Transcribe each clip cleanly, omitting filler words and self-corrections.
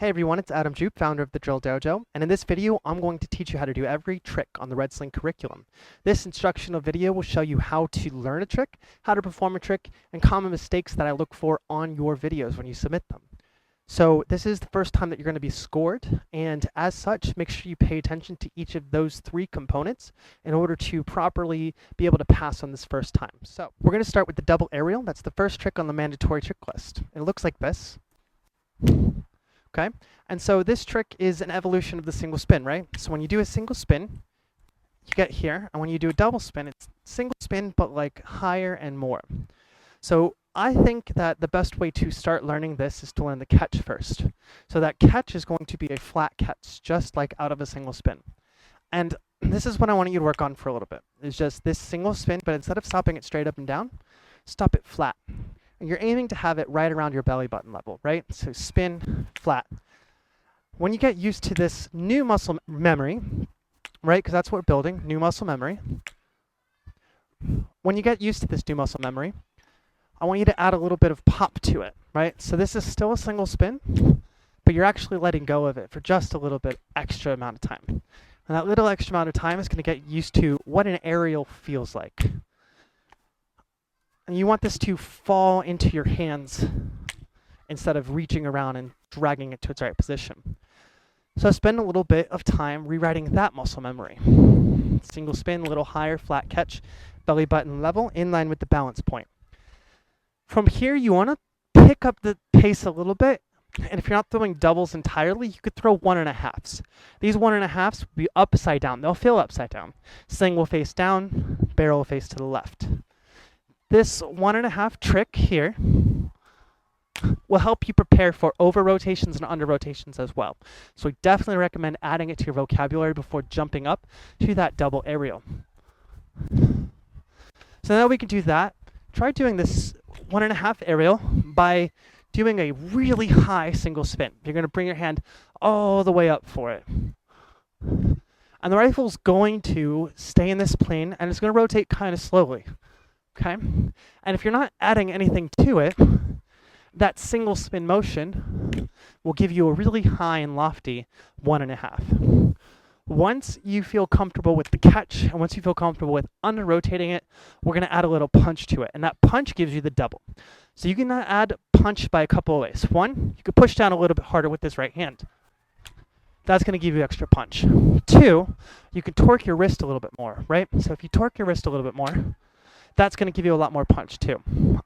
Hey everyone, it's Adam Jupe, founder of the Drill Dojo, and in this video I'm going to teach you how to do every trick on the Red Sling curriculum. This instructional video will show you how to learn a trick, how to perform a trick, and common mistakes that I look for on your videos when you submit them. So this is the first time that you're going to be scored, and as such, make sure you pay attention to each of those three components in order to properly be able to pass on this first time. So we're going to start with the double aerial. That's the first trick on the mandatory trick list. It looks like this. Okay, and so this trick is an evolution of the single spin, right? So when you do a single spin, you get here, and when you do a double spin, it's single spin, but like higher and more. So I think that the best way to start learning this is to learn the catch first. So that catch is going to be a flat catch, just like out of a single spin. And this is what I want you to work on for a little bit. It's just this single spin, but instead of stopping it straight up and down, stop it flat. And you're aiming to have it right around your belly button level, right? So spin, flat. When you get used to this new muscle memory, right, because that's what we're building, new muscle memory. When you get used to this new muscle memory, I want you to add a little bit of pop to it, right? So this is still a single spin, but you're actually letting go of it for just a little bit extra amount of time. And that little extra amount of time is going to get used to what an aerial feels like. And you want this to fall into your hands instead of reaching around and dragging it to its right position. So spend a little bit of time rewriting that muscle memory. Single spin, a little higher, flat catch, belly button level, in line with the balance point. From here, you want to pick up the pace a little bit. And if you're not throwing doubles entirely, you could throw 1.5s. These 1.5s will be upside down. They'll feel upside down. Sling will face down, barrel will face to the left. This 1.5 trick here will help you prepare for over rotations and under rotations as well. So we definitely recommend adding it to your vocabulary before jumping up to that double aerial. So now we can do that. Try doing this 1.5 aerial by doing a really high single spin. You're going to bring your hand all the way up for it. And the rifle's going to stay in this plane and it's going to rotate kind of slowly. Okay? And if you're not adding anything to it, that single spin motion will give you a really high and lofty 1.5. Once you feel comfortable with the catch, and once you feel comfortable with under-rotating it, we're going to add a little punch to it. And that punch gives you the double. So you can add punch by a couple of ways. One, you could push down a little bit harder with this right hand. That's going to give you extra punch. Two, you can torque your wrist a little bit more, right? So if you torque your wrist a little bit more, that's going to give you a lot more punch too.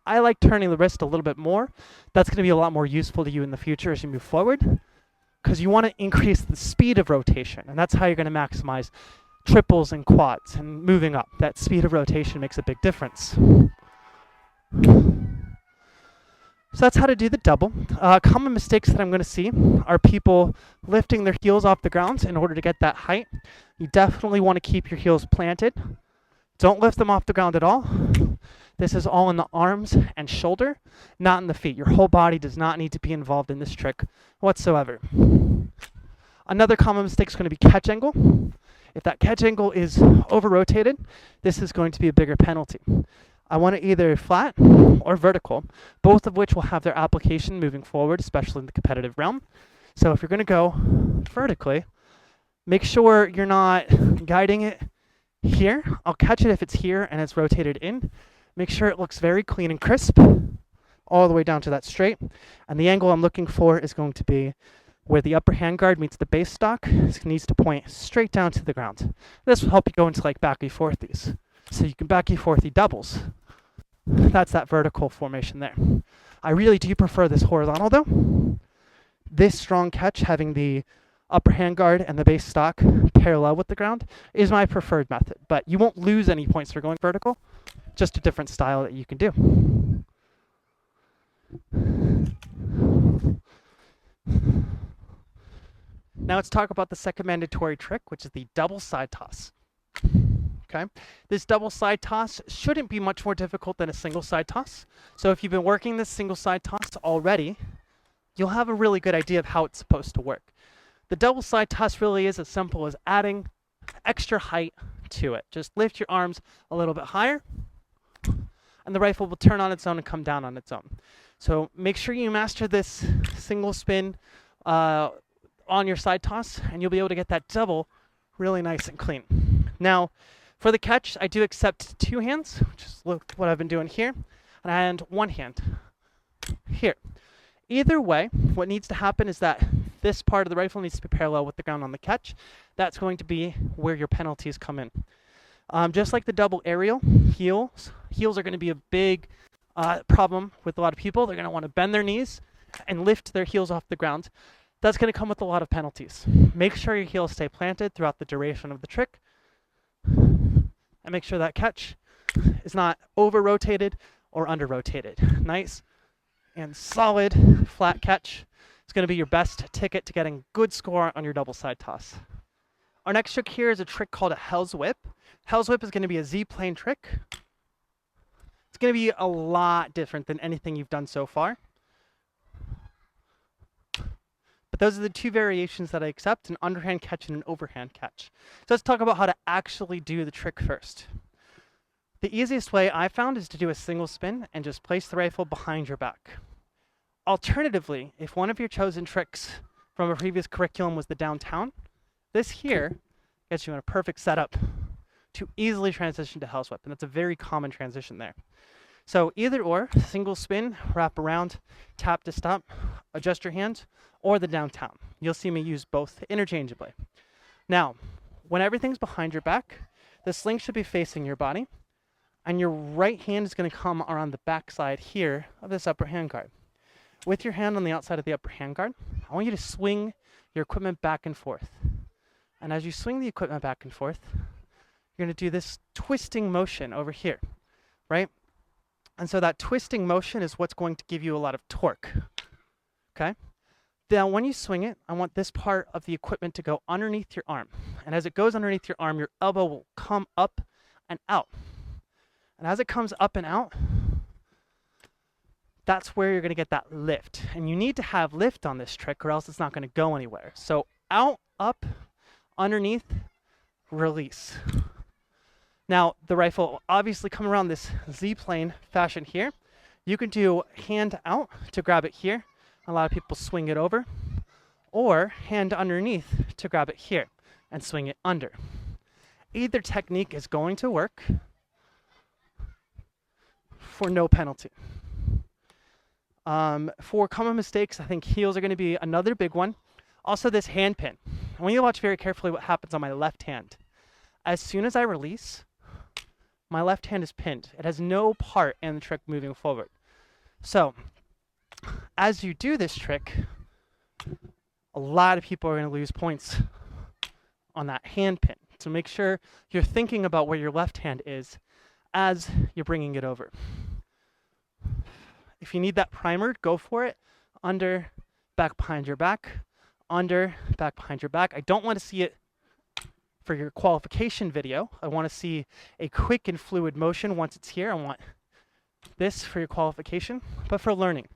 I like turning the wrist a little bit more. That's going to be a lot more useful to you in the future as you move forward, because you want to increase the speed of rotation, and that's how you're going to maximize triples and quads and moving up. That speed of rotation makes a big difference. So that's how to do the double. Common mistakes that I'm going to see are people lifting their heels off the ground in order to get that height. You definitely want to keep your heels planted. Don't lift them off the ground at all. This is all in the arms and shoulder, not in the feet. Your whole body does not need to be involved in this trick whatsoever. Another common mistake is going to be catch angle. If that catch angle is over-rotated, this is going to be a bigger penalty. I want it either flat or vertical, both of which will have their application moving forward, especially in the competitive realm. So if you're going to go vertically, make sure you're not guiding it here. I'll catch it if it's here and it's rotated in. Make sure it looks very clean and crisp all the way down to that straight. And the angle I'm looking for is going to be where the upper hand guard meets the base stock. It needs to point straight down to the ground. This will help you go into like backy-forthies. So you can backy-forthy doubles. That's that vertical formation there. I really do prefer this horizontal though. This strong catch, having the upper hand guard and the base stock parallel with the ground, is my preferred method. But you won't lose any points for going vertical, just a different style that you can do. Now let's talk about the second mandatory trick, which is the double side toss. Okay, this double side toss shouldn't be much more difficult than a single side toss. So if you've been working this single side toss already, you'll have a really good idea of how it's supposed to work. The double side toss really is as simple as adding extra height to it. Just lift your arms a little bit higher, and the rifle will turn on its own and come down on its own. So make sure you master this single spin on your side toss, and you'll be able to get that double really nice and clean. Now, for the catch, I do accept 2 hands, which is what I've been doing here, and 1 hand here. Either way, what needs to happen is that this part of the rifle needs to be parallel with the ground on the catch. That's going to be where your penalties come in. Just like the double aerial, heels are going to be a big problem with a lot of people. They're going to want to bend their knees and lift their heels off the ground. That's going to come with a lot of penalties. Make sure your heels stay planted throughout the duration of the trick, and make sure that catch is not over-rotated or under-rotated. Nice and solid flat catch is going to be your best ticket to getting good score on your double side toss. Our next trick here is a trick called a Hell's Whip. Hell's Whip is going to be a Z-plane trick. It's going to be a lot different than anything you've done so far. But those are the 2 variations that I accept, an underhand catch and an overhand catch. So let's talk about how to actually do the trick first. The easiest way I found is to do a single spin and just place the rifle behind your back. Alternatively, if one of your chosen tricks from a previous curriculum was the downtown, this here gets you in a perfect setup to easily transition to Hell's Whip, and that's a very common transition there. So either or, single spin, wrap around, tap to stop, adjust your hand, or the downtown. You'll see me use both interchangeably. Now, when everything's behind your back, the sling should be facing your body, and your right hand is going to come around the back side here of this upper hand guard. With your hand on the outside of the upper hand guard, I want you to swing your equipment back and forth. And as you swing the equipment back and forth, you're going to do this twisting motion over here, right? And so that twisting motion is what's going to give you a lot of torque, okay? Now, when you swing it, I want this part of the equipment to go underneath your arm. And as it goes underneath your arm, your elbow will come up and out. And as it comes up and out, that's where you're going to get that lift. And you need to have lift on this trick or else it's not going to go anywhere. So out, up, underneath, release. Now, the rifle will obviously come around this Z-plane fashion here. You can do hand out to grab it here. A lot of people swing it over. Or hand underneath to grab it here and swing it under. Either technique is going to work for no penalty. For common mistakes, I think heels are going to be another big one. Also, this hand pin. I want you to watch very carefully what happens on my left hand. As soon as I release, my left hand is pinned. It has no part in the trick moving forward. So, as you do this trick, a lot of people are going to lose points on that hand pin. So make sure you're thinking about where your left hand is as you're bringing it over. If you need that primer, go for it. Under, back behind your back. Under, back behind your back. I don't want to see it for your qualification video. I want to see a quick and fluid motion once it's here. I want this for your qualification. But for learning,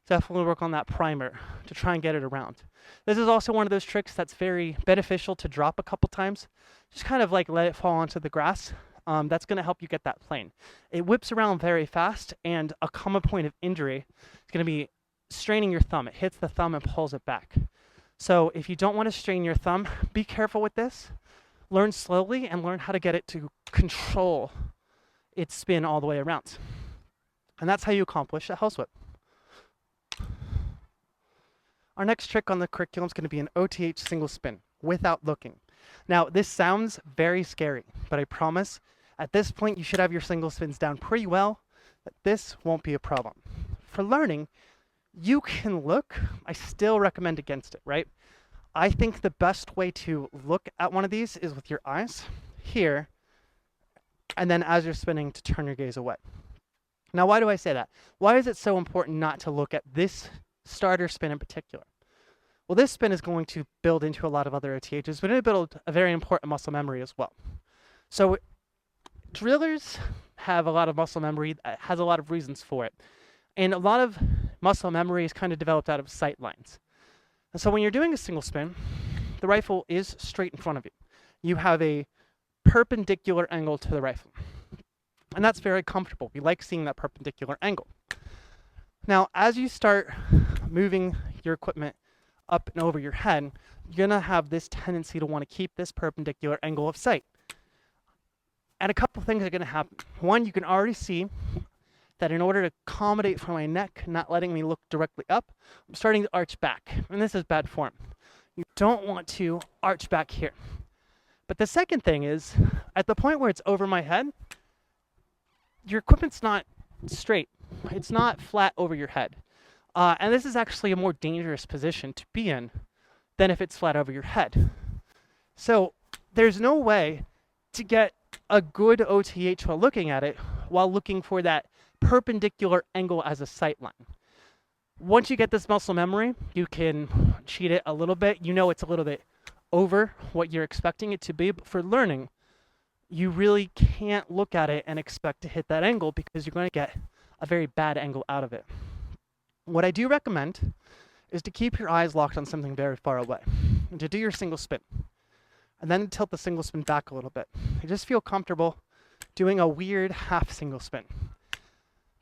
definitely work on that primer to try and get it around. This is also one of those tricks that's very beneficial to drop a couple times. Just kind of like let it fall onto the grass. That's going to help you get that plane. It whips around very fast, and a common point of injury is going to be straining your thumb. It hits the thumb and pulls it back. So if you don't want to strain your thumb, be careful with this. Learn slowly and learn how to get it to control its spin all the way around. And that's how you accomplish a Hell's Whip. Our next trick on the curriculum is going to be an OTH single spin without looking. Now, this sounds very scary, but I promise at this point you should have your single spins down pretty well, that this won't be a problem. For learning, you can look. I still recommend against it, right? I think the best way to look at one of these is with your eyes here, and then as you're spinning to turn your gaze away. Now, why do I say that? Why is it so important not to look at this starter spin in particular? Well, this spin is going to build into a lot of other OTHs, but it'll build a very important muscle memory as well. So drillers have a lot of muscle memory that has a lot of reasons for it. And a lot of muscle memory is kind of developed out of sight lines. And so when you're doing a single spin, the rifle is straight in front of you. You have a perpendicular angle to the rifle. And that's very comfortable. We like seeing that perpendicular angle. Now, as you start moving your equipment up and over your head, you're going to have this tendency to want to keep this perpendicular angle of sight. And a couple things are going to happen. One, you can already see that in order to accommodate for my neck, not letting me look directly up, I'm starting to arch back. And this is bad form. You don't want to arch back here. But the second thing is, at the point where it's over my head, your equipment's not straight. It's not flat over your head. And this is actually a more dangerous position to be in than if it's flat over your head. So there's no way to get a good OTH while looking at it while looking for that perpendicular angle as a sight line. Once you get this muscle memory, you can cheat it a little bit. You know it's a little bit over what you're expecting it to be, but for learning, you really can't look at it and expect to hit that angle because you're going to get a very bad angle out of it. What I do recommend is to keep your eyes locked on something very far away and to do your single spin. And then tilt the single spin back a little bit. You just feel comfortable doing a weird half single spin.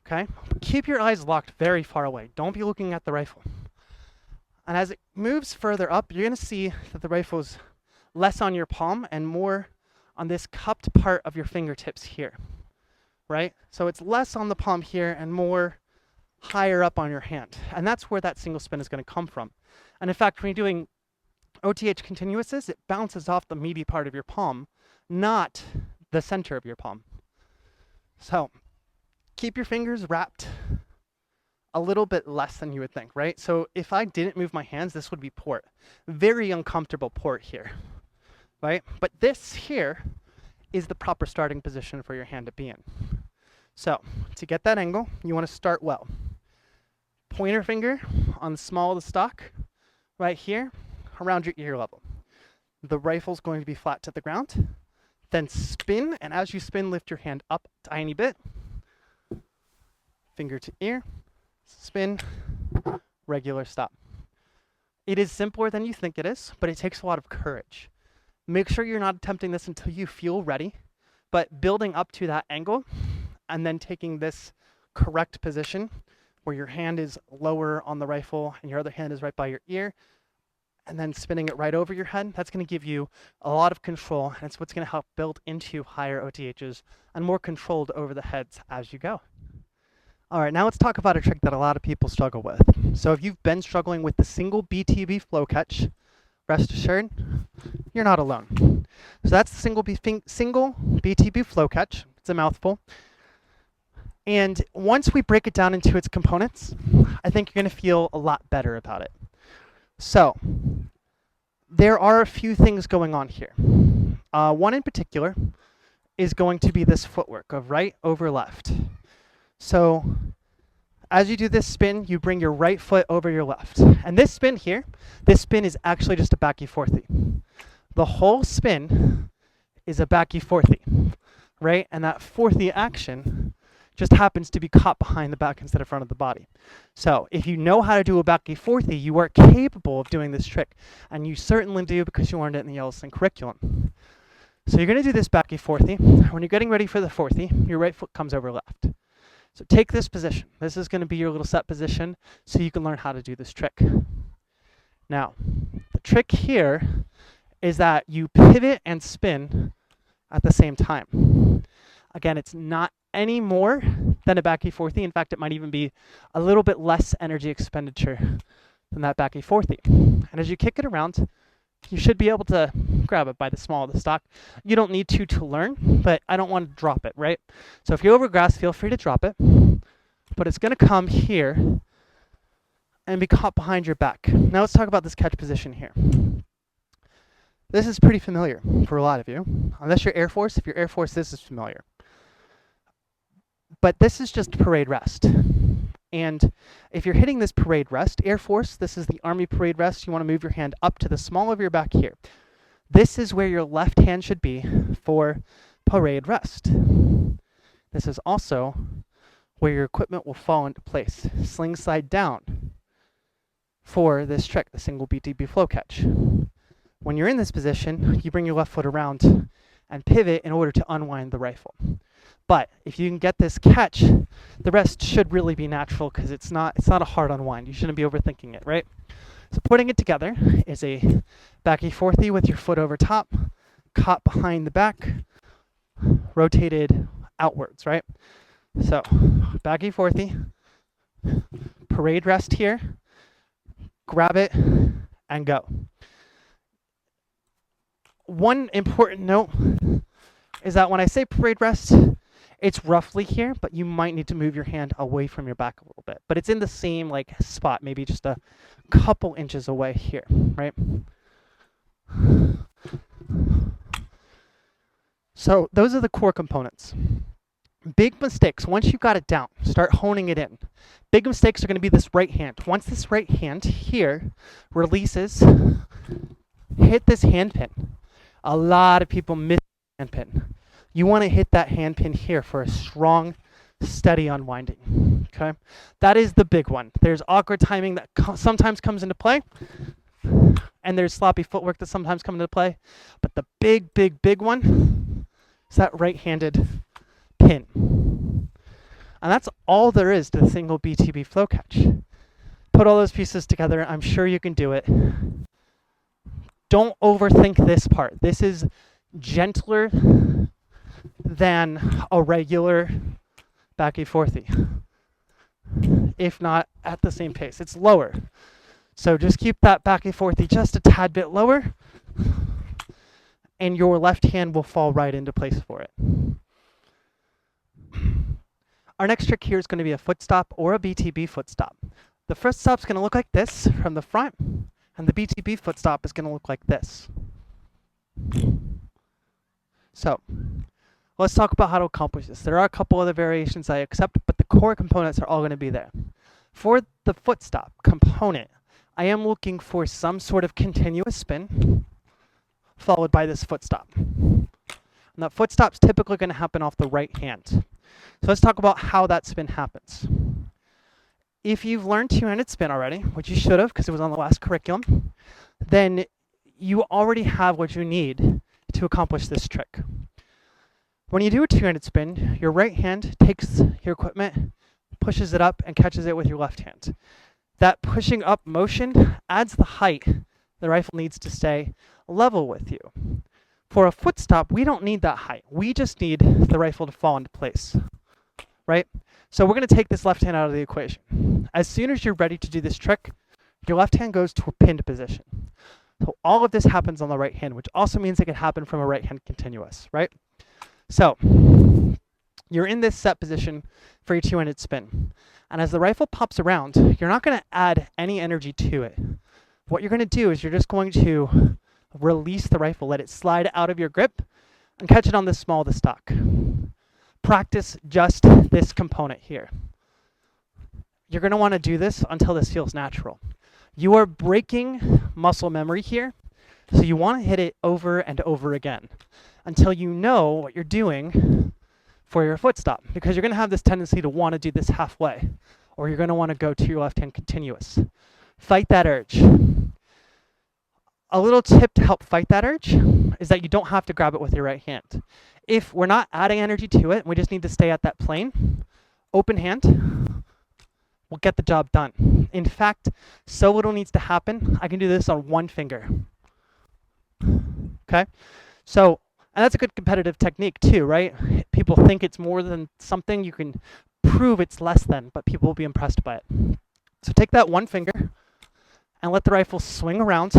Okay? Keep your eyes locked very far away. Don't be looking at the rifle. And as it moves further up, you're going to see that the rifle's less on your palm and more on this cupped part of your fingertips here. Right? So it's less on the palm here and more higher up on your hand. And that's where that single spin is going to come from. And in fact, when you're doing OTH continuouses, it bounces off the meaty part of your palm, not the center of your palm. So keep your fingers wrapped a little bit less than you would think, right? So if I didn't move my hands, this would be port. Very uncomfortable port here, right? But this here is the proper starting position for your hand to be in. So to get that angle, you want to start well. Pointer finger on the small of the stock, right here, around your ear level. The rifle's going to be flat to the ground. Then spin, and as you spin, lift your hand up a tiny bit. Finger to ear, spin, regular stop. It is simpler than you think it is, but it takes a lot of courage. Make sure you're not attempting this until you feel ready, but building up to that angle and then taking this correct position where your hand is lower on the rifle and your other hand is right by your ear, and then spinning it right over your head, that's going to give you a lot of control, and it's what's going to help build into higher OTHs and more controlled over the heads as you go. All right, now let's talk about a trick that a lot of people struggle with. So if you've been struggling with the single BTB flow catch, rest assured, you're not alone. So that's the single BTB flow catch. It's a mouthful. And once we break it down into its components, I think you're going to feel a lot better about it. So there are a few things going on here. One in particular is going to be this footwork of right over left. So as you do this spin, you bring your right foot over your left. And this spin here, this spin is actually just a backy fourthy. The whole spin is a backy fourthy, right? And that fourthy action just happens to be caught behind the back instead of front of the body. So if you know how to do a backy fourthy, you are capable of doing this trick. And you certainly do because you learned it in the Yellow Sling curriculum. So you're going to do this backy fourthy. When you're getting ready for the fourthy, your right foot comes over left. So take this position. This is going to be your little set position so you can learn how to do this trick. Now, the trick here is that you pivot and spin at the same time. Again, it's not any more than a backy fourthy. In fact, it might even be a little bit less energy expenditure than that backy fourthy. And as you kick it around, you should be able to grab it by the small of the stock. You don't need to learn, but I don't want to drop it, right? So if you're over grass, feel free to drop it. But it's going to come here and be caught behind your back. Now let's talk about this catch position here. This is pretty familiar for a lot of you. Unless you're Air Force, if you're Air Force, this is familiar. But this is just parade rest. And if you're hitting this parade rest, Air Force, this is the Army parade rest, you want to move your hand up to the small of your back here. This is where your left hand should be for parade rest. This is also where your equipment will fall into place, sling side down for this trick, the single BTB flow catch. When you're in this position, you bring your left foot around and pivot in order to unwind the rifle. But if you can get this catch, the rest should really be natural because it's not a hard unwind. You shouldn't be overthinking it, right? So putting it together is a backy forthy with your foot over top, caught behind the back, rotated outwards, right? So backy forthy, parade rest here, grab it, and go. One important note is that when I say parade rest, it's roughly here, but you might need to move your hand away from your back a little bit. But it's in the same like spot, maybe just a couple inches away here, right? So those are the core components. Big mistakes, once you've got it down, start honing it in. Big mistakes are going to be this right hand. Once this right hand here releases, hit this hand pin. A lot of people miss the hand pin. You want to hit that hand pin here for a strong, steady unwinding. Okay, that is the big one. There's awkward timing that sometimes comes into play, and there's sloppy footwork that sometimes comes into play. But the big one is that right-handed pin. And that's all there is to the single BTB flow catch. Put all those pieces together. I'm sure you can do it. Don't overthink this part. This is gentler than a regular backy forthy, if not at the same pace. It's lower. So just keep that backy forthy just a tad bit lower, and your left hand will fall right into place for it. Our next trick here is going to be a foot stop or a BTB foot stop. The foot stop is going to look like this from the front, and the BTB foot stop is going to look like this. So let's talk about how to accomplish this. There are a couple other variations I accept, but the core components are all going to be there. For the foot stop component, I am looking for some sort of continuous spin followed by this foot stop. And that foot stop is typically going to happen off the right hand. So let's talk about how that spin happens. If you've learned two-handed spin already, which you should have because it was on the last curriculum, then you already have what you need to accomplish this trick. When you do a two-handed spin, your right hand takes your equipment, pushes it up, and catches it with your left hand. That pushing up motion adds the height the rifle needs to stay level with you. For a foot stop, we don't need that height. We just need the rifle to fall into place, right? So we're going to take this left hand out of the equation. As soon as you're ready to do this trick, your left hand goes to a pinned position. So all of this happens on the right hand, which also means it can happen from a right hand continuous, right? So you're in this set position for your two-handed spin. And as the rifle pops around, you're not going to add any energy to it. What you're going to do is you're just going to release the rifle, let it slide out of your grip, and catch it on the small of the stock. Practice just this component here. You're going to want to do this until this feels natural. You are breaking muscle memory here, so you want to hit it over and over again until you know what you're doing for your foot stop, because you're going to have this tendency to want to do this halfway, or you're going to want to go to your left hand continuous. Fight that urge. A little tip to help fight that urge is that you don't have to grab it with your right hand. If we're not adding energy to it, and we just need to stay at that plane, open hand will get the job done. In fact, so little needs to happen, I can do this on one finger. Okay? So, and that's a good competitive technique too, right? People think it's more than something. You can prove it's less than, but people will be impressed by it. So take that one finger and let the rifle swing around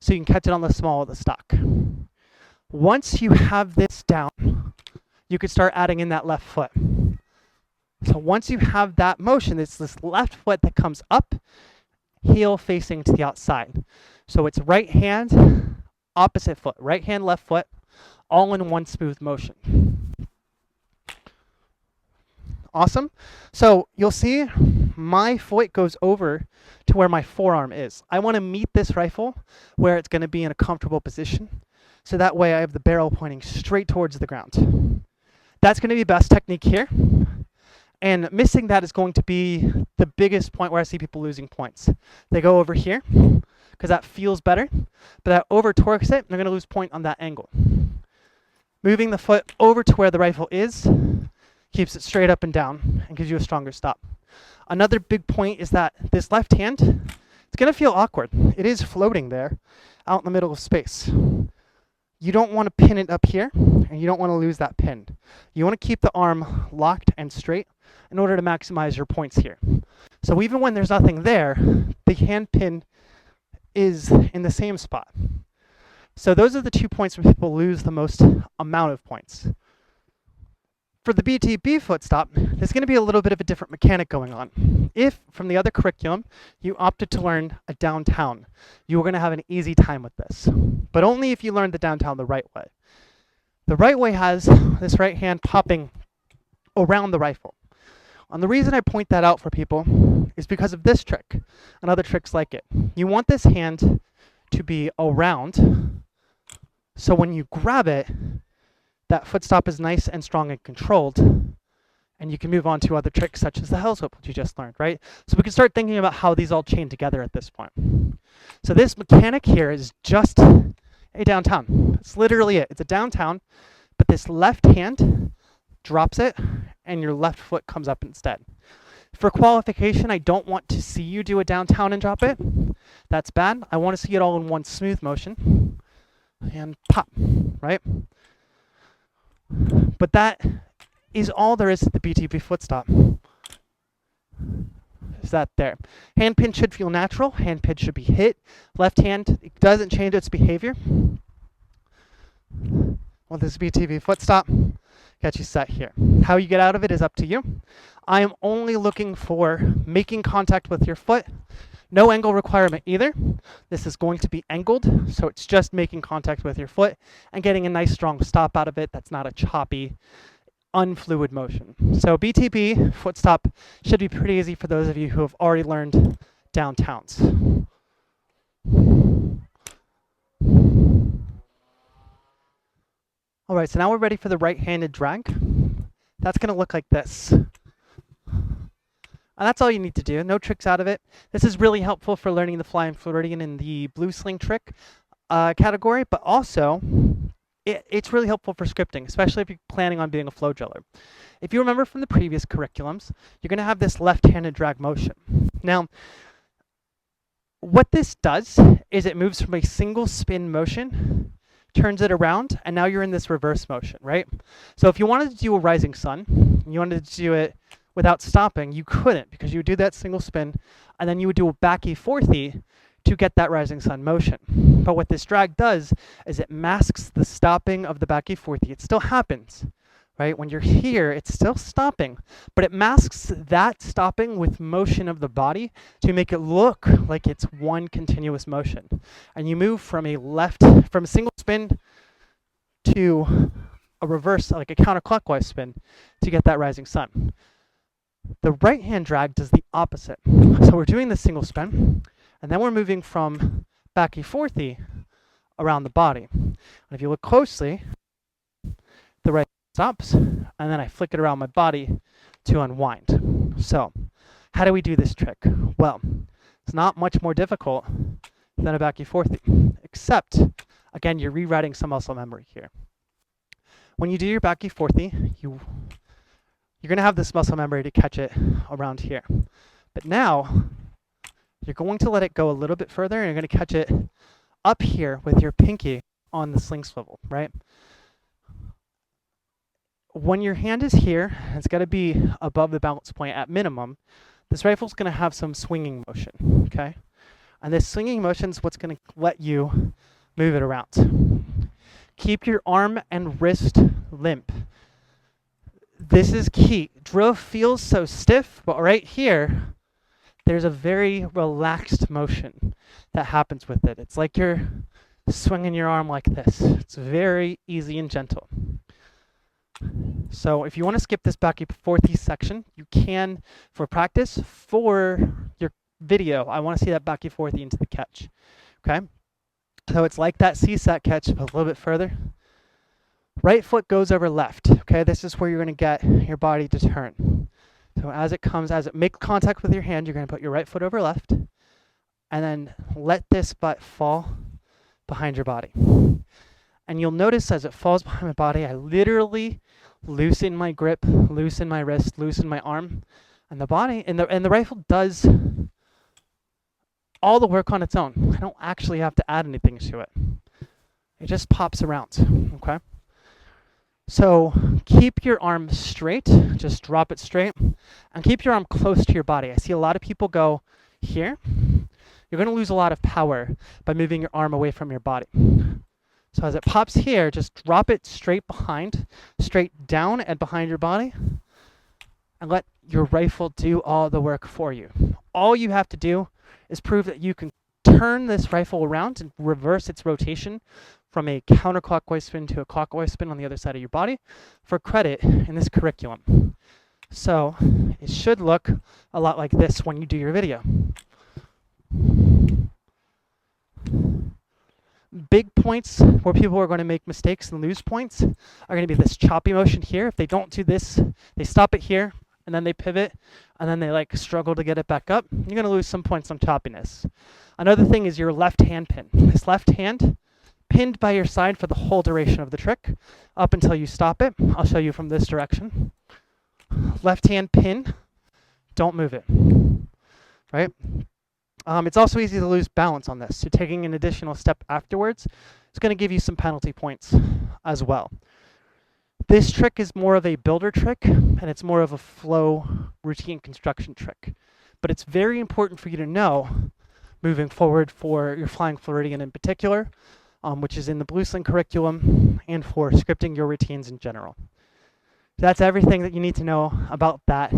so you can catch it on the small of the stock. Once you have this down, you can start adding in that left foot. So once you have that motion, it's this left foot that comes up, heel facing to the outside. So it's right hand, opposite foot, right hand, left foot, all in one smooth motion. Awesome. So you'll see my foot goes over to where my forearm is. I want to meet this rifle where it's going to be in a comfortable position. So that way I have the barrel pointing straight towards the ground. That's going to be best technique here. And missing that is going to be the biggest point where I see people losing points. They go over here because that feels better, but that over torques it, and they're going to lose point on that angle. Moving the foot over to where the rifle is keeps it straight up and down and gives you a stronger stop. Another big point is that this left hand It's going to feel awkward. It is floating there out in the middle of space. You don't want to pin it up here, and you don't want to lose that pin. You want to keep the arm locked and straight in order to maximize your points here. So even when there's nothing there, the hand pin is in the same spot. So those are the 2 points where people lose the most amount of points. For the BTB foot stop, there's going to be a little bit of a different mechanic going on. If, from the other curriculum, you opted to learn a downtown, you were going to have an easy time with this. But only if you learned the downtown the right way. The right way has this right hand popping around the rifle. And the reason I point that out for people is because of this trick and other tricks like it. You want this hand to be around, so when you grab it, that foot stop is nice and strong and controlled, and you can move on to other tricks such as the hell's whip, which you just learned, right? So we can start thinking about how these all chain together at this point. So this mechanic here is just a downtown. It's literally it. It's a downtown, but this left hand drops it, and your left foot comes up instead. For qualification, I don't want to see you do a downtown and drop it. That's bad. I want to see it all in one smooth motion. And pop, right? But that is all there is to the BTB foot stop. Is that there? Hand pin should feel natural. Hand pin should be hit. Left hand, it doesn't change its behavior. Well, this BTB foot stop, get you set here. How you get out of it is up to you. I am only looking for making contact with your foot. No angle requirement either. This is going to be angled, so it's just making contact with your foot and getting a nice strong stop out of it that's not a choppy, unfluid motion. So BTB foot stop should be pretty easy for those of you who have already learned downtowns. All right, so now we're ready for the right-handed drag. That's going to look like this. And that's all you need to do. No tricks out of it. This is really helpful for learning the flying Floridian in the blue sling trick category, but also it's really helpful for scripting, especially if you're planning on being a flow driller. If you remember from the previous curriculums, you're going to have this left-handed drag motion. Now, what this does is it moves from a single spin motion, turns it around, and now you're in this reverse motion, right? So if you wanted to do a rising sun, you wanted to do it without stopping, you couldn't, because you would do that single spin, and then you would do a backy fourthy to get that rising sun motion. But what this drag does is it masks the stopping of the backy fourthie. It still happens, right? When you're here, it's still stopping, but it masks that stopping with motion of the body to make it look like it's one continuous motion. And you move from a single spin to a reverse, like a counterclockwise spin to get that rising sun. The right hand drag does the opposite. So we're doing the single spin, and then we're moving from backy fourthie around the body. And if you look closely, the right stops, and then I flick it around my body to unwind. So how do we do this trick? Well, it's not much more difficult than a backy fourthie, except, again, you're rewriting some muscle memory here. When you do your backy fourthie, you're going to have this muscle memory to catch it around here. But now, you're going to let it go a little bit further, and you're going to catch it up here with your pinky on the sling swivel, right? When your hand is here, it's got to be above the balance point at minimum. This rifle's going to have some swinging motion, okay? And this swinging motion is what's going to let you move it around. Keep your arm and wrist limp. This is key. Drill feels so stiff, but right here, there's a very relaxed motion that happens with it. It's like you're swinging your arm like this. It's very easy and gentle. So if you want to skip this backy fourthie section, you can for practice. For your video, I want to see that backy fourthie into the catch. Okay? So it's like that C-set catch, but a little bit further. Right foot goes over left. Okay, this is where you're going to get your body to turn. So as it makes contact with your hand, you're going to put your right foot over left, and then let this butt fall behind your body. And you'll notice as it falls behind my body, I literally loosen my grip, loosen my wrist, loosen my arm, and the body and the rifle does all the work on its own. I don't actually have to add anything to it. It just pops around, okay? So keep your arm straight, just drop it straight, and keep your arm close to your body. I see a lot of people go here. You're gonna lose a lot of power by moving your arm away from your body. So as it pops here, just drop it straight behind, straight down and behind your body, and let your rifle do all the work for you. All you have to do is prove that you can turn this rifle around and reverse its rotation from a counterclockwise spin to a clockwise spin on the other side of your body for credit in this curriculum. So it should look a lot like this when you do your video. Big points where people are going to make mistakes and lose points are going to be this choppy motion here. If they don't do this, they stop it here, and then they pivot, and then they like struggle to get it back up. You're going to lose some points on choppiness. Another thing is your left hand pin. This left hand pinned by your side for the whole duration of the trick up until you stop it. I'll show you from this direction. Left hand pin, don't move it, right? It's also easy to lose balance on this. So taking an additional step afterwards is going to give you some penalty points as well. This trick is more of a builder trick, and it's more of a flow routine construction trick. But it's very important for you to know moving forward for your Flying Floridian in particular, which is in the Blue Sling curriculum, and for scripting your routines in general. That's everything that you need to know about that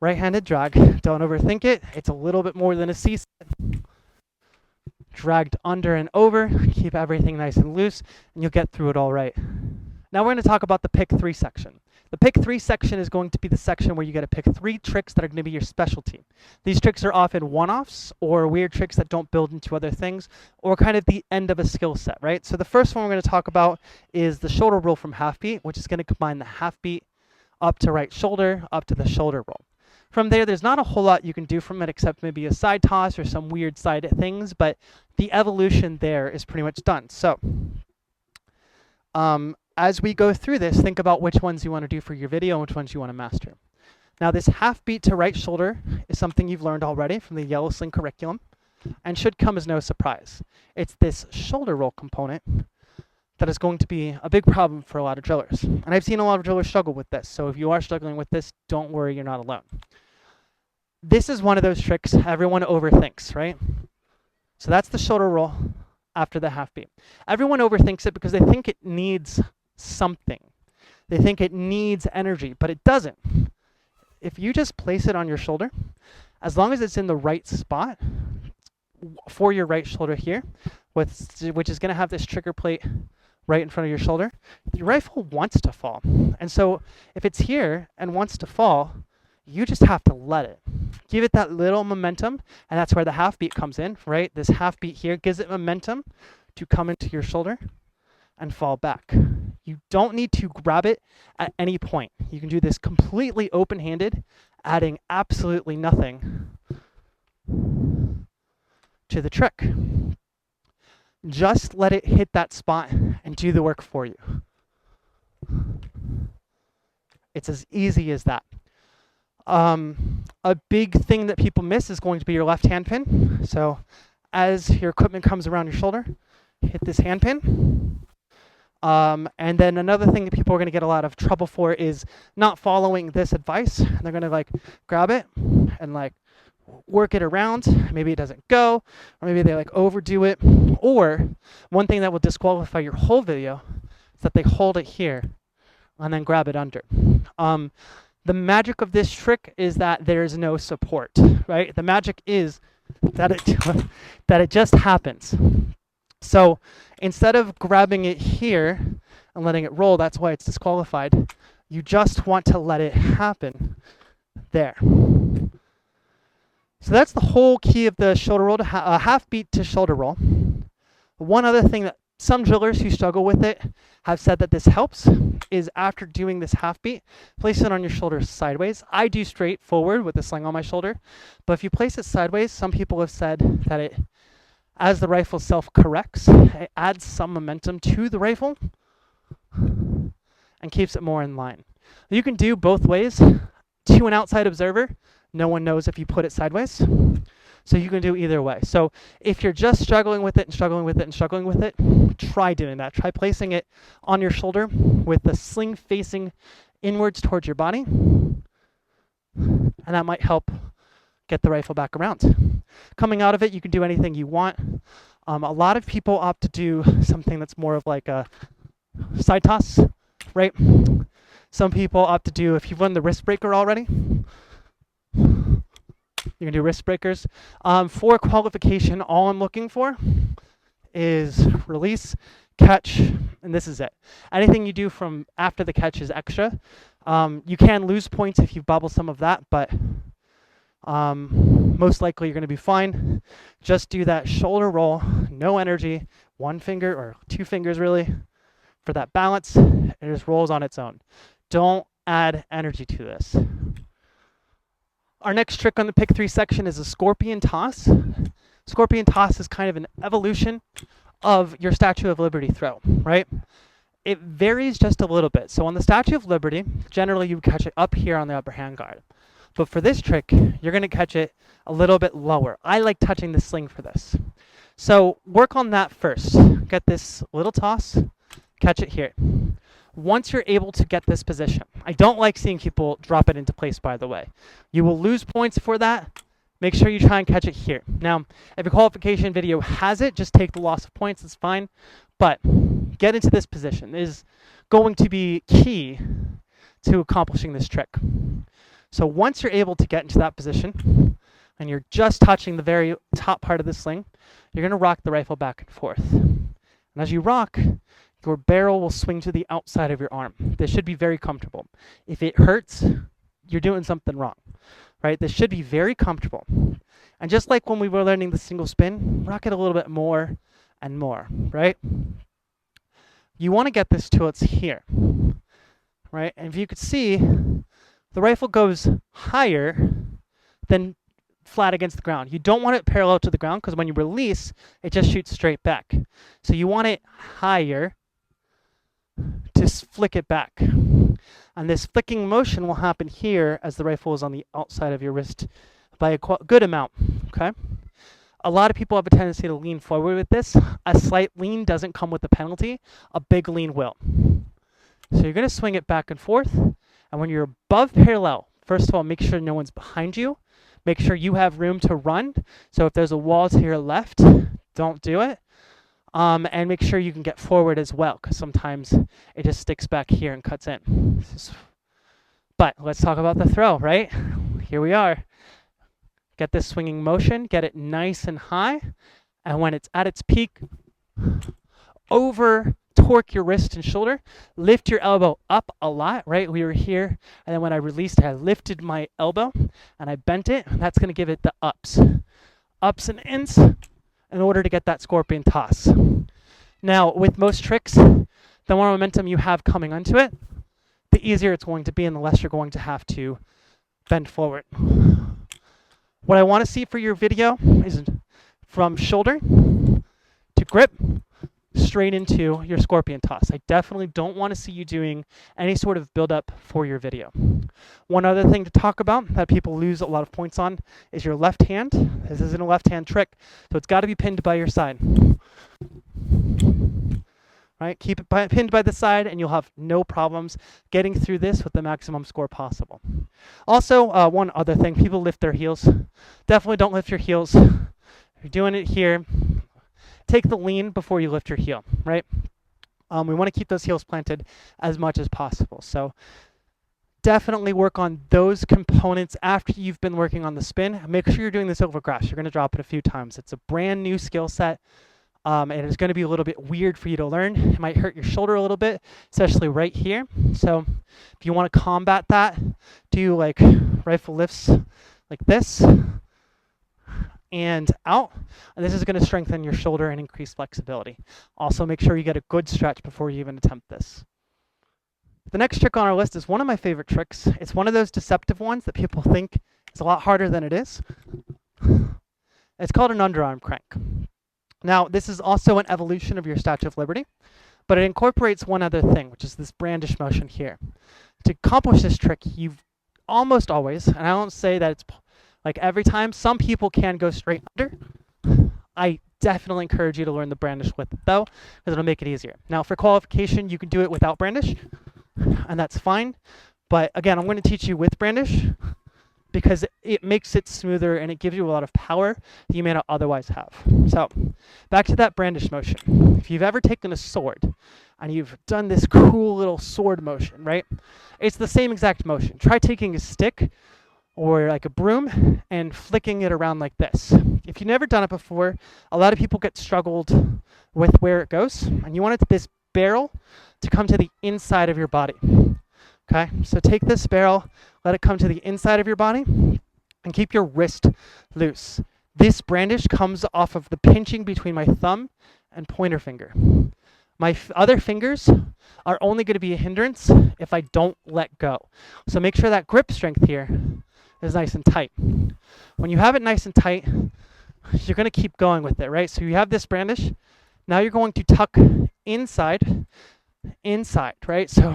right-handed drag. Don't overthink it. It's a little bit more than a C-set. Dragged under and over. Keep everything nice and loose, and you'll get through it all right. Now we're going to talk about the pick 3 section. The pick 3 section is going to be the section where you get to pick 3 tricks that are going to be your specialty. These tricks are often one-offs or weird tricks that don't build into other things, or kind of the end of a skill set, right? So the first one we're going to talk about is the shoulder roll from half beat, which is going to combine the half beat up to right shoulder, up to the shoulder roll. From there, there's not a whole lot you can do from it except maybe a side toss or some weird side things, but the evolution there is pretty much done. So as we go through this, think about which ones you want to do for your video and which ones you want to master. Now, this half beat to right shoulder is something you've learned already from the Yellow Sling curriculum and should come as no surprise. It's this shoulder roll component that is going to be a big problem for a lot of drillers. And I've seen a lot of drillers struggle with this. So if you are struggling with this, don't worry, you're not alone. This is one of those tricks everyone overthinks, right? So that's the shoulder roll after the half beat. Everyone overthinks it because they think it needs something. They think it needs energy, but it doesn't. If you just place it on your shoulder, as long as it's in the right spot for your right shoulder here, which is going to have this trigger plate right in front of your shoulder, the rifle wants to fall. And so if it's here and wants to fall, you just have to let it. Give it that little momentum, and that's where the half beat comes in, right? This half beat here gives it momentum to come into your shoulder and fall back. You don't need to grab it at any point. You can do this completely open-handed, adding absolutely nothing to the trick. Just let it hit that spot and do the work for you. It's as easy as that. A big thing that people miss is going to be your left hand pin. So as your equipment comes around your shoulder, hit this hand pin. And then another thing that people are going to get a lot of trouble for is not following this advice. They're going to like grab it and like work it around. Maybe it doesn't go, or maybe they like overdo it. Or one thing that will disqualify your whole video is that they hold it here and then grab it under. The magic of this trick is that there is no support, right? The magic is that it just happens. So instead of grabbing it here and letting it roll, that's why it's disqualified, you just want to let it happen there. So that's the whole key of the shoulder roll, to half beat to shoulder roll. One other thing that some drillers who struggle with it have said that this helps is after doing this half beat, place it on your shoulder sideways. I do straight forward with the sling on my shoulder, but if you place it sideways, some people have said that it, as the rifle self-corrects, it adds some momentum to the rifle and keeps it more in line. You can do both ways. To an outside observer, no one knows if you put it sideways. So you can do either way. So if you're just struggling with it and struggling with it and struggling with it, try doing that. Try placing it on your shoulder with the sling facing inwards towards your body. And that might help get the rifle back around. Coming out of it, you can do anything you want. A lot of people opt to do something that's more of like a side toss, right? Some people opt to do, if you've learned the wrist breaker already, you can do wrist breakers. For qualification, all I'm looking for is release, catch, and this is it. Anything you do from after the catch is extra. You can lose points if you bubble some of that, but most likely you're going to be fine. Just do that shoulder roll, no energy, one finger or two fingers really for that balance. It just rolls on its own. Don't add energy to this. Our next trick on the pick 3 section is a scorpion toss. Scorpion toss is kind of an evolution of your Statue of Liberty throw, right? It varies just a little bit. So on the Statue of Liberty, generally you catch it up here on the upper hand guard. But for this trick, you're going to catch it a little bit lower. I like touching the sling for this. So work on that first. Get this little toss, catch it here. Once you're able to get this position, I don't like seeing people drop it into place, by the way. You will lose points for that. Make sure you try and catch it here. Now, if your qualification video has it, just take the loss of points, it's fine. But get into this position. It is going to be key to accomplishing this trick. So once you're able to get into that position, and you're just touching the very top part of the sling, you're going to rock the rifle back and forth. And as you rock, your barrel will swing to the outside of your arm. This should be very comfortable. If it hurts, you're doing something wrong, right? This should be very comfortable. And just like when we were learning the single spin, rock it a little bit more and more, right? You want to get this till it's here, right? And if you could see, the rifle goes higher than flat against the ground. You don't want it parallel to the ground because when you release, it just shoots straight back. So you want it higher to flick it back. And this flicking motion will happen here as the rifle is on the outside of your wrist by a good amount, okay? A lot of people have a tendency to lean forward with this. A slight lean doesn't come with a penalty. A big lean will. So you're going to swing it back and forth. And when you're above parallel, first of all, make sure no one's behind you. Make sure you have room to run. So if there's a wall to your left, don't do it. And make sure you can get forward as well, because sometimes it just sticks back here and cuts in. But let's talk about the throw, right? Here we are. Get this swinging motion, get it nice and high. And when it's at its peak, over torque your wrist and shoulder, lift your elbow up a lot, right? We were here, and then when I released, I lifted my elbow and I bent it. That's going to give it the ups and ins in order to get that scorpion toss. Now, with most tricks, the more momentum you have coming onto it, the easier it's going to be and the less you're going to have to bend forward. What I want to see for your video is from shoulder to grip, straight into your scorpion toss. I definitely don't want to see you doing any sort of build-up for your video. One other thing to talk about that people lose a lot of points on is your left hand. This isn't a left-hand trick, so it's got to be pinned by your side. Right? Keep it pinned by the side, and you'll have no problems getting through this with the maximum score possible. Also, one other thing, people lift their heels. Definitely don't lift your heels. If you're doing it here, take the lean before you lift your heel, right? We want to keep those heels planted as much as possible. So definitely work on those components after you've been working on the spin. Make sure you're doing this over grass. You're going to drop it a few times. It's a brand new skill set. And it's going to be a little bit weird for you to learn. It might hurt your shoulder a little bit, especially right here. So if you want to combat that, do like rifle lifts like this and out. And this is going to strengthen your shoulder and increase flexibility. Also, make sure you get a good stretch before you even attempt this. The next trick on our list is one of my favorite tricks. It's one of those deceptive ones that people think is a lot harder than it is. It's called an underarm crank. Now, this is also an evolution of your Statue of Liberty, but it incorporates one other thing, which is this brandish motion here. To accomplish this trick, you've almost always, and I won't say that it's Like every time, some people can go straight under. I definitely encourage you to learn the brandish with it though, because it'll make it easier. Now for qualification, you can do it without brandish, and that's fine. But again, I'm going to teach you with brandish because it makes it smoother and it gives you a lot of power that you may not otherwise have. So back to that brandish motion. If you've ever taken a sword and you've done this cool little sword motion, right? It's the same exact motion. Try taking a stick or like a broom and flicking it around like this. If you've never done it before, a lot of people get struggled with where it goes, and you want this barrel to come to the inside of your body. Okay, so take this barrel, let it come to the inside of your body, and keep your wrist loose. This brandish comes off of the pinching between my thumb and pointer finger. My other fingers are only going to be a hindrance if I don't let go. So make sure that grip strength here is nice and tight. When you have it nice and tight, you're going to keep going with it, right? So you have this brandish. Now you're going to tuck inside, right? So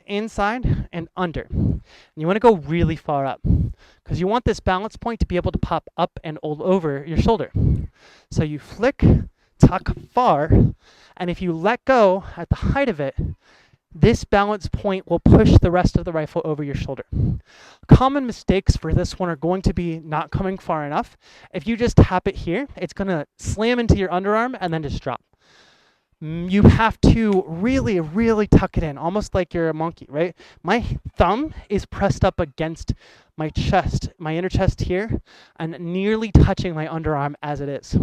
inside and under. And you want to go really far up because you want this balance point to be able to pop up and over your shoulder. So you flick, tuck far, and if you let go at the height of it, this balance point will push the rest of the rifle over your shoulder. Common mistakes for this one are going to be not coming far enough. If you just tap it here, it's going to slam into your underarm and then just drop. You have to really, really tuck it in, almost like you're a monkey, right? My thumb is pressed up against my chest, my inner chest here, and nearly touching my underarm as it is.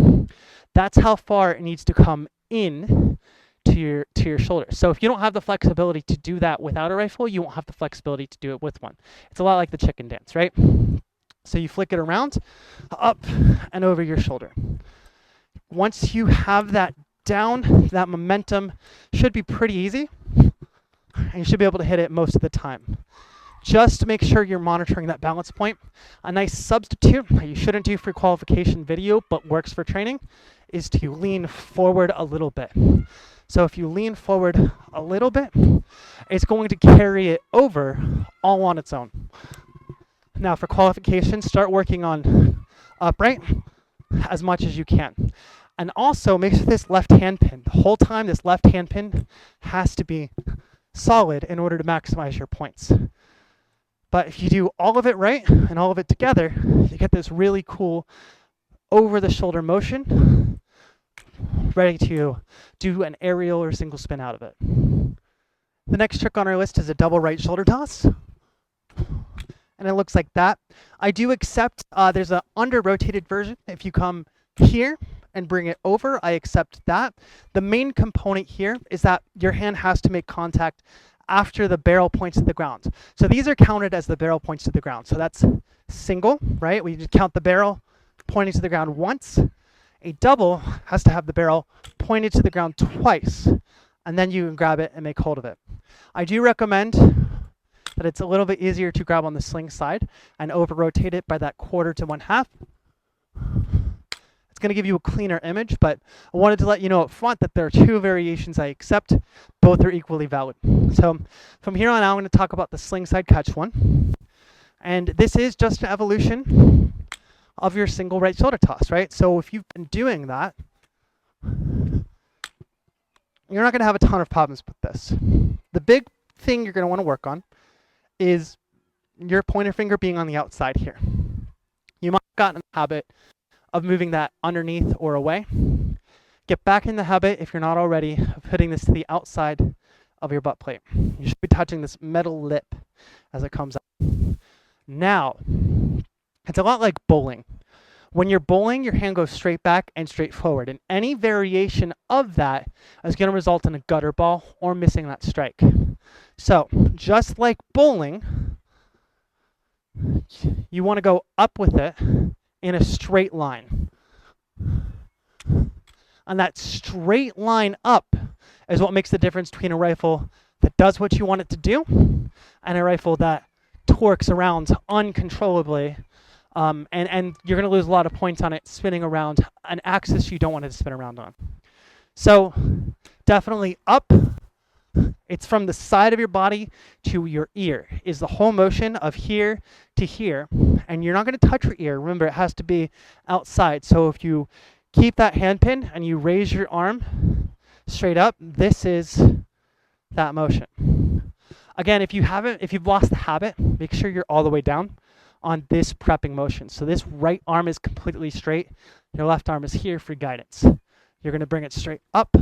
That's how far it needs to come in to your shoulder. So if you don't have the flexibility to do that without a rifle, you won't have the flexibility to do it with one. It's a lot like the chicken dance, right? So you flick it around, up and over your shoulder. Once you have that down, that momentum should be pretty easy, and you should be able to hit it most of the time. Just make sure you're monitoring that balance point. A nice substitute that you shouldn't do for qualification video but works for training is to lean forward a little bit. So if you lean forward a little bit, it's going to carry it over all on its own. Now for qualification, start working on upright as much as you can. And also make sure this left hand pin, the whole time this left hand pin has to be solid in order to maximize your points. But if you do all of it right and all of it together, you get this really cool over the shoulder motion, ready to do an aerial or single spin out of it. The next trick on our list is a double right shoulder toss. And it looks like that. I do accept there's an under rotated version. If you come here and bring it over, I accept that. The main component here is that your hand has to make contact after the barrel points to the ground. So these are counted as the barrel points to the ground. So that's single, right? We just count the barrel pointing to the ground once. A double has to have the barrel pointed to the ground twice, and then you can grab it and make hold of it. I do recommend that it's a little bit easier to grab on the sling side and over rotate it by that 1/4 to 1/2. It's going to give you a cleaner image, but I wanted to let you know up front that there are 2 variations I accept. Both are equally valid. So from here on out, I'm going to talk about the sling side catch one. And this is just an evolution of your single right shoulder toss, right? So if you've been doing that, you're not going to have a ton of problems with this. The big thing you're going to want to work on is your pointer finger being on the outside here. You might have gotten in the habit of moving that underneath or away. Get back in the habit, if you're not already, of putting this to the outside of your butt plate. You should be touching this metal lip as it comes up. Now, it's a lot like bowling. When you're bowling, your hand goes straight back and straight forward, and any variation of that is going to result in a gutter ball or missing that strike. So, just like bowling, you want to go up with it in a straight line. And that straight line up is what makes the difference between a rifle that does what you want it to do and a rifle that torques around uncontrollably. And you're going to lose a lot of points on it spinning around an axis you don't want it to spin around on. So definitely up It's from the side of your body to your ear, is the whole motion of here to here. And you're not going to touch your ear. Remember, it has to be outside. So if you keep that hand pin and you raise your arm straight up, this is that motion. Again, if you've lost the habit, make sure you're all the way down on this prepping motion. So this right arm is completely straight. Your left arm is here for guidance. You're going to bring it straight up.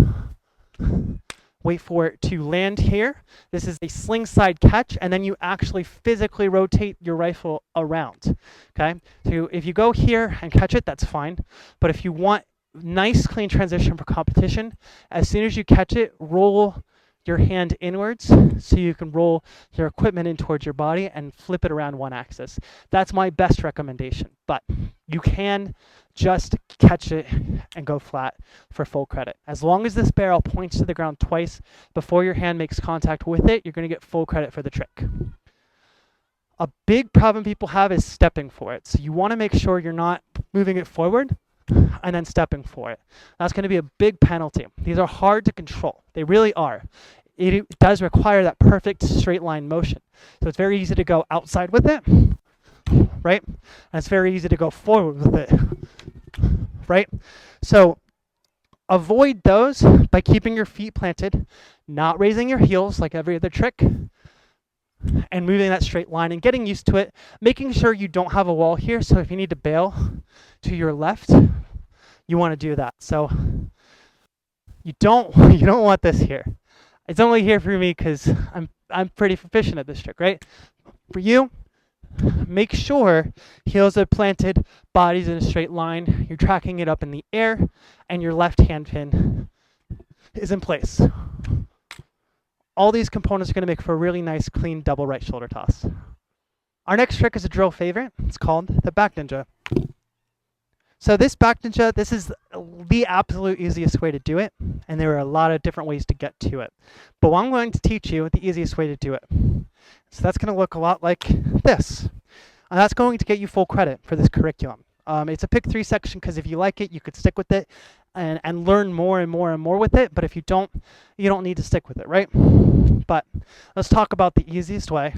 Wait for it to land here. This is a sling side catch, and then you actually physically rotate your rifle around. Okay? So if you go here and catch it, that's fine. But if you want nice clean transition for competition, as soon as you catch it, roll your hand inwards so you can roll your equipment in towards your body and flip it around one axis. That's my best recommendation, but you can just catch it and go flat for full credit. As long as this barrel points to the ground twice before your hand makes contact with it, you're going to get full credit for the trick. A big problem people have is stepping for it. So you want to make sure you're not moving it forward and then stepping for it. That's going to be a big penalty. These are hard to control. They really are. It does require that perfect straight line motion. So it's very easy to go outside with it, right? And it's very easy to go forward with it, right? So avoid those by keeping your feet planted, not raising your heels like every other trick, and moving that straight line and getting used to it, making sure you don't have a wall here. So if you need to bail to your left, you want to do that. So you don't want this here. It's only here for me because I'm pretty proficient at this trick, right? For you, make sure heels are planted, body's in a straight line, you're tracking it up in the air, and your left hand pin is in place. All these components are going to make for a really nice, clean double right shoulder toss. Our next trick is a drill favorite. It's called the back ninja. So this back ninja, this is the absolute easiest way to do it, and there are a lot of different ways to get to it. But I'm going to teach you the easiest way to do it. So that's going to look a lot like this. And that's going to get you full credit for this curriculum. It's a pick 3 section because if you like it, you could stick with it and learn more and more and more with it. But if you don't need to stick with it, right? But let's talk about the easiest way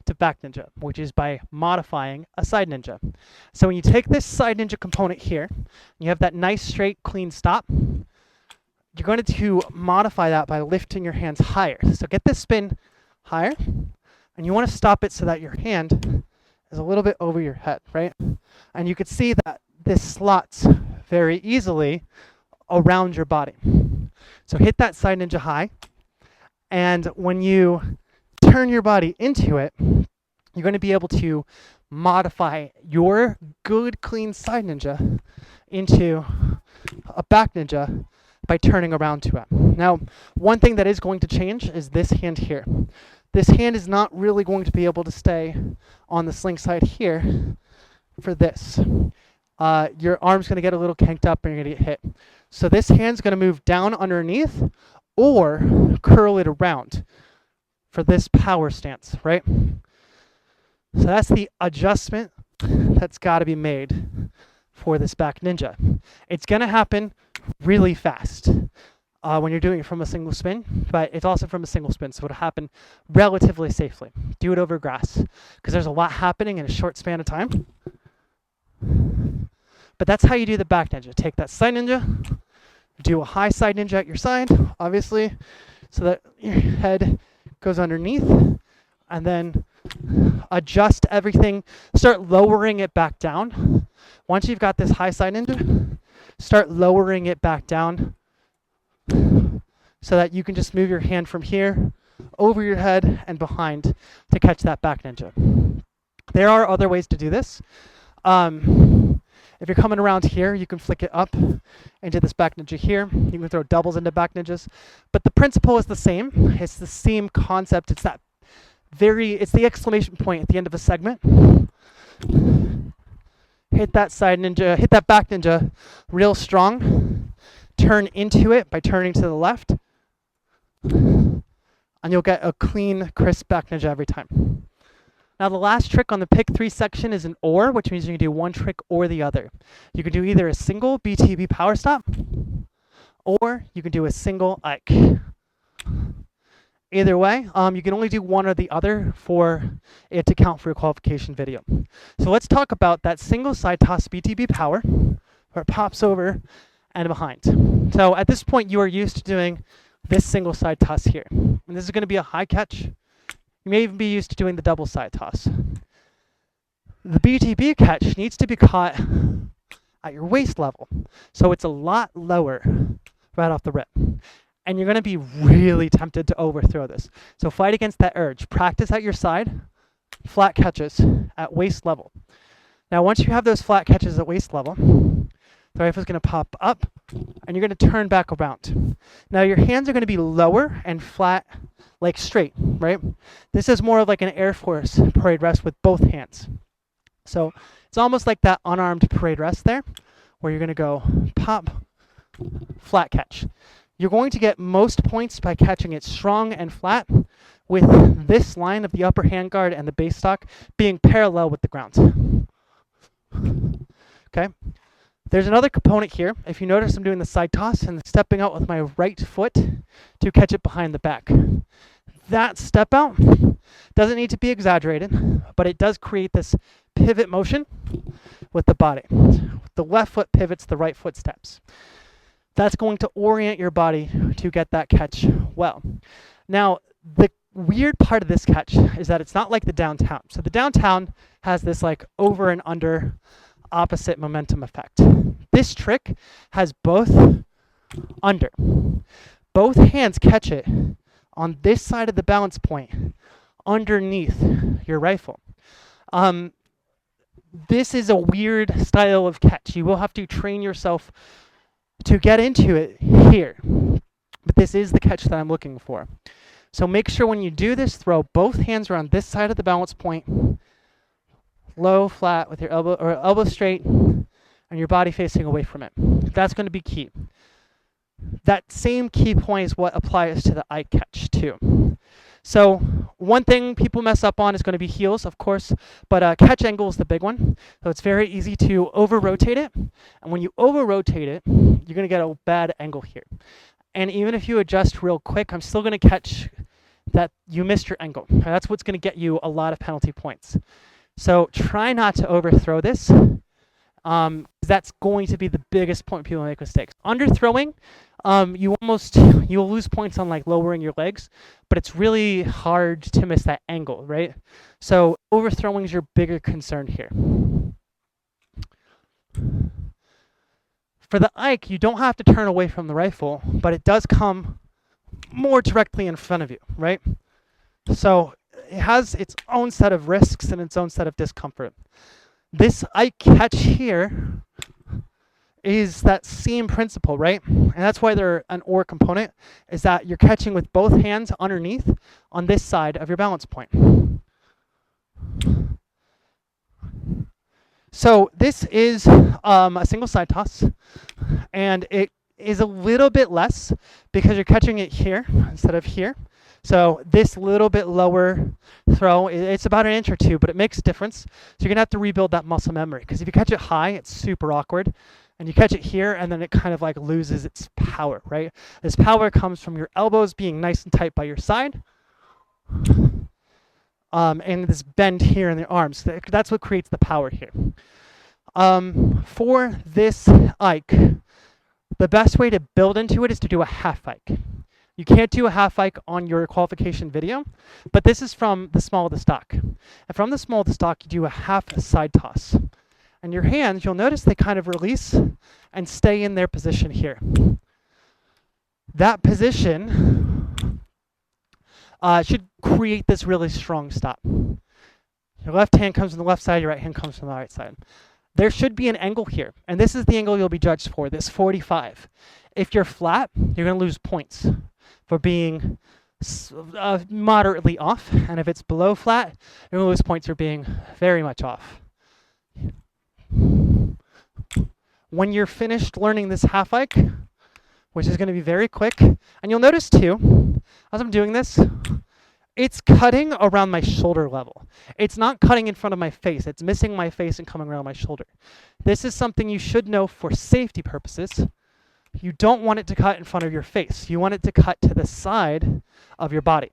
to back ninja, which is by modifying a side ninja. So when you take this side ninja component here, you have that nice straight clean stop, you're going to modify that by lifting your hands higher. So get this spin higher, and you want to stop it so that your hand is a little bit over your head, right? And you can see that this slots very easily around your body. So hit that side ninja high, and when you turn your body into it, you're going to be able to modify your good clean side ninja into a back ninja by turning around to it. Now, one thing that is going to change is this hand here. This hand is not really going to be able to stay on the sling side here for this. Your arm's going to get a little kanked up and you're going to get hit. So this hand's going to move down underneath or curl it around for this power stance, right? So that's the adjustment that's got to be made for this back ninja. It's going to happen really fast when you're doing it from a single spin, but it's also from a single spin, so it'll happen relatively safely. Do it over grass because there's a lot happening in a short span of time. But that's how you do the back ninja. Take that side ninja, do a high side ninja at your side, obviously, so that your head goes underneath, and then adjust everything. Start lowering it back down. Once you've got this high side ninja, start lowering it back down so that you can just move your hand from here over your head and behind to catch that back ninja. There are other ways to do this. If you're coming around here, you can flick it up into this back ninja here. You can throw doubles into back ninjas. But the principle is the same. It's the same concept. It's the exclamation point at the end of a segment. Hit that side ninja, hit that back ninja real strong. Turn into it by turning to the left. And you'll get a clean, crisp back ninja every time. Now the last trick on the pick 3 section is an or, which means you can do one trick or the other. You can do either a single BTB power stop, or you can do a single Ike. Either way, you can only do one or the other for it to count for your qualification video. So let's talk about that single side toss BTB power, where it pops over and behind. So at this point, you are used to doing this single side toss here. And this is going to be a high catch. You may even be used to doing the double side toss. The BTB catch needs to be caught at your waist level. So it's a lot lower right off the rip. And you're going to be really tempted to overthrow this. So fight against that urge. Practice at your side, flat catches at waist level. Now, once you have those flat catches at waist level, the rifle is going to pop up, and you're going to turn back around. Now, your hands are going to be lower and flat, like straight, right? This is more of like an Air Force parade rest with both hands. So it's almost like that unarmed parade rest there, where you're going to go pop, flat catch. You're going to get most points by catching it strong and flat, with this line of the upper handguard and the base stock being parallel with the ground. Okay. There's another component here. If you notice, I'm doing the side toss and stepping out with my right foot to catch it behind the back. That step out doesn't need to be exaggerated, but it does create this pivot motion with the body. The left foot pivots, the right foot steps. That's going to orient your body to get that catch well. Now, the weird part of this catch is that it's not like the downtown. So the downtown has this like over and under opposite momentum effect. This trick has both under. Both hands catch it on this side of the balance point underneath your rifle. This is a weird style of catch. You will have to train yourself to get into it here. But this is the catch that I'm looking for. So make sure when you do this throw, both hands are on this side of the balance point, low, flat with your elbow straight, and your body facing away from it. That's going to be key. That same key point is what applies to the Ike Catch too. So one thing people mess up on is going to be heels, of course, but catch angle is the big one. So it's very easy to over-rotate it. And when you over-rotate it, you're going to get a bad angle here. And even if you adjust real quick, I'm still going to catch that you missed your angle. And that's what's going to get you a lot of penalty points. So try not to overthrow this. That's going to be the biggest point people make mistakes. Underthrowing, you'll lose points on like lowering your legs, but it's really hard to miss that angle, right? So overthrowing is your bigger concern here. For the Ike, you don't have to turn away from the rifle, but it does come more directly in front of you, right? So it has its own set of risks and its own set of discomfort. This Ike Catch here is that same principle, right? And that's why they're an or component, is that you're catching with both hands underneath on this side of your balance point. So this is a single side toss, and it is a little bit less because you're catching it here instead of here. So this little bit lower throw, it's about an inch or two, but it makes a difference. So you're going to have to rebuild that muscle memory, because if you catch it high, it's super awkward. And you catch it here, and then it kind of like loses its power, right? This power comes from your elbows being nice and tight by your side, and this bend here in the arms. That's what creates the power here. For this Ike, the best way to build into it is to do a half Ike. You can't do a half Ike on your qualification video, but this is from the small of the stock. And from the small of the stock, you do a half side toss. And your hands, you'll notice they kind of release and stay in their position here. That position should create this really strong stop. Your left hand comes from the left side, your right hand comes from the right side. There should be an angle here, and this is the angle you'll be judged for, this 45. If you're flat, you're going to lose points for being moderately off, and if it's below flat, you're going to lose points for being very much off. When you're finished learning this half Ike, which is going to be very quick, and you'll notice too, as I'm doing this, it's cutting around my shoulder level. It's not cutting in front of my face. It's missing my face and coming around my shoulder. This is something you should know for safety purposes, You don't want it to cut in front of your face. You want it to cut to the side of your body.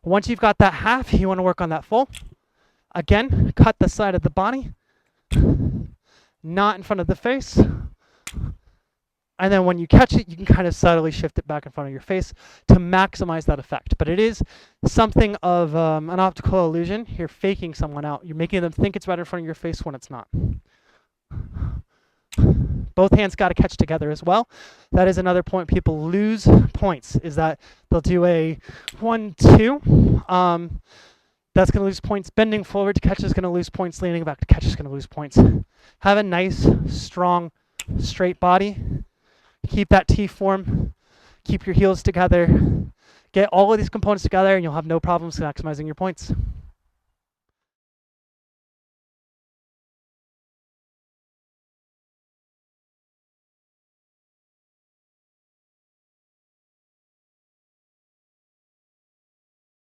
Once you've got that half, you want to work on that full. Again, cut the side of the body, not in front of the face. And then when you catch it, you can kind of subtly shift it back in front of your face to maximize that effect. But it is something of an optical illusion. You're faking someone out. You're making them think it's right in front of your face when it's not. Both hands got to catch together as well. That is another point people lose points, is that they'll do a 1-2. That's going to lose points. Bending forward to catch is going to lose points. Leaning back to catch is going to lose points. Have a nice, strong, straight body. Keep that T form. Keep your heels together. Get all of these components together and you'll have no problems maximizing your points.